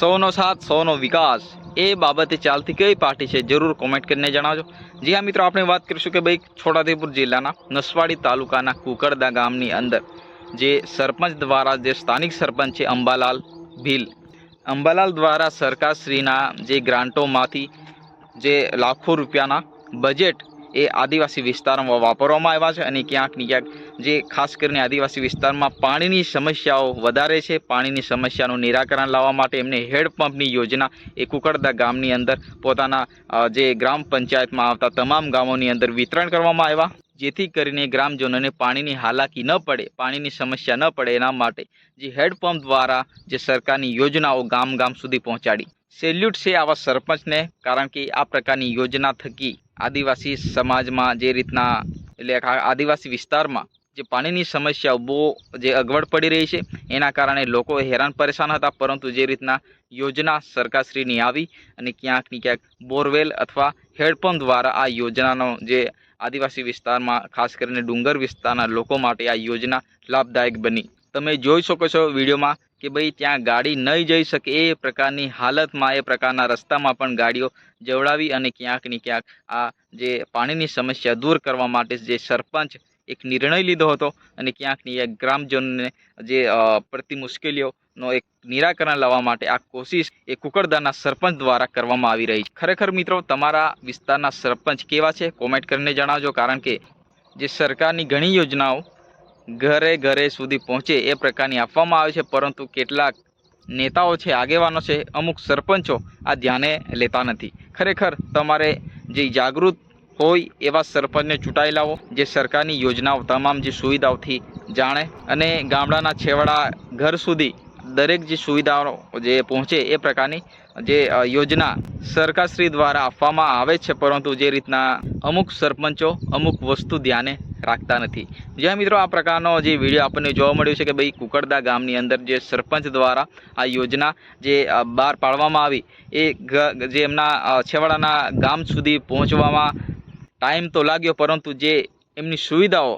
સૌનો સાથ સૌનો વિકાસ એ બાબતે ચાલતી કઈ પાર્ટી છે જરૂર કોમેન્ટ કરીને જણાવજો। જી હા મિત્રો, આપણે વાત કરીશું કે ભાઈ છોટાઉદેપુર જિલ્લાના નસવાડી તાલુકાના કુકરદા ગામની અંદર જે સરપંચ દ્વારા જે સ્થાનિક સરપંચ છે અંબાલાલ દ્વારા સરકારશ્રીના જે ગ્રાન્ટોમાંથી જે લાખો રૂપિયાના બજેટ એ આદિવાસી વિસ્તારમાં વાપરવામાં આવ્યા છે અને ક્યાંક ને ક્યાંક જે ખાસ કરીને આદિવાસી વિસ્તારમાં પાણીની સમસ્યાઓ વધારે છે। પાણીની સમસ્યાનું નિરાકરણ લાવવા માટે એમને હેડપંપની યોજના એ કુકરદા ગામની અંદર પોતાના જે ગ્રામ પંચાયતમાં આવતા તમામ ગામોની અંદર વિતરણ કરવામાં આવ્યા, જેથી કરીને ગ્રામજનોને પાણીની હાલાકી ન પડે, પાણીની સમસ્યા ન પડે એના માટે જે હેડપંપ દ્વારા જે સરકારની યોજનાઓ ગામ ગામ સુધી પહોંચાડી। સેલ્યુટ છે આવા સરપંચને, કારણ કે આ પ્રકારની યોજના થકી આદિવાસી સમાજમાં જે રીતના એટલે આદિવાસી વિસ્તારમાં જે પાણીની સમસ્યાઓ બહુ જે અગવડ પડી રહી છે એના કારણે લોકો હેરાન પરેશાન હતા, પરંતુ જે રીતના યોજના સરકારશ્રીની આવી અને ક્યાંક ને ક્યાંક બોરવેલ અથવા હેડપંપ દ્વારા આ યોજનાનો જે આદિવાસી વિસ્તારમાં ખાસ કરીને ડુંગર વિસ્તારના લોકો માટે આ યોજના લાભદાયક બની। તમે જોઈ શકો છો વિડીયોમાં કે ભાઈ ત્યાં ગાડી નહીં જઈ શકે એ પ્રકારની હાલતમાં, એ પ્રકારના રસ્તામાં પણ ગાડીઓ જવડાવી અને ક્યાંક ને ક્યાંક આ જે પાણીની સમસ્યા દૂર કરવા માટે જે સરપંચ એક નિર્ણય લીધો હતો અને ક્યાંક ને ક્યાંક ગ્રામજનોને જે પડતી મુશ્કેલીઓનો એક નિરાકરણ લાવવા માટે આ કોશિશ એ કુકરદાના સરપંચ દ્વારા કરવામાં આવી રહી છે। ખરેખર મિત્રો, તમારા વિસ્તારના સરપંચ કેવા છે કોમેન્ટ કરીને જણાવજો, કારણ કે જે સરકારની ઘણી યોજનાઓ ઘરે ઘરે સુધી પહોંચે એ પ્રકારની આપવામાં આવે છે, પરંતુ કેટલાક નેતાઓ છે, આગેવાનો છે, અમુક સરપંચો આ ધ્યાને લેતા નથી। ખરેખર તમારે જે જાગૃત હોય એવા સરપંચને ચૂંટાઈ લાવો, જે સરકારની યોજનાઓ તમામ જે સુવિધાઓથી જાણે અને ગામડાના છેવાડા ઘર સુધી દરેક જે સુવિધાઓ જે પહોંચે એ પ્રકારની જે યોજના સરકારશ્રી દ્વારા આપવામાં આવે છે, પરંતુ જે રીતના અમુક સરપંચો અમુક વસ્તુ ધ્યાને રાખતા નથી। જ્યાં મિત્રો આ પ્રકારનો જે વિડીયો આપણને જોવા મળ્યો છે કે ભાઈ કુકરદા ગામની અંદર જે સરપંચ દ્વારા આ યોજના જે બહાર પાડવામાં આવી એ જે એમના છેવાડાના ગામ સુધી પહોંચવામાં ટાઈમ તો લાગ્યો, પરંતુ જે એમની સુવિધાઓ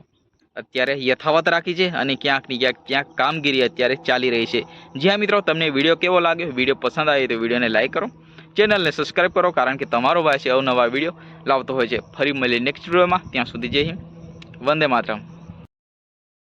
અત્યારે યથાવત રાખી છે અને ક્યાંક ને ક્યાંક કામગીરી અત્યારે ચાલી રહી છે। જ્યાં મિત્રો તમને વિડીયો કેવો લાગ્યો, વિડીયો પસંદ આવે તો વિડીયોને લાઈક કરો, ચેનલને સબસ્ક્રાઈબ કરો, કારણ કે તમારો ભાઈ છે અવનવા વિડીયો લાવતો હોય છે। ફરી મળીએ નેક્સ્ટ વિડીયોમાં, ત્યાં સુધી જય હિન્દ, વંદે માતરમ।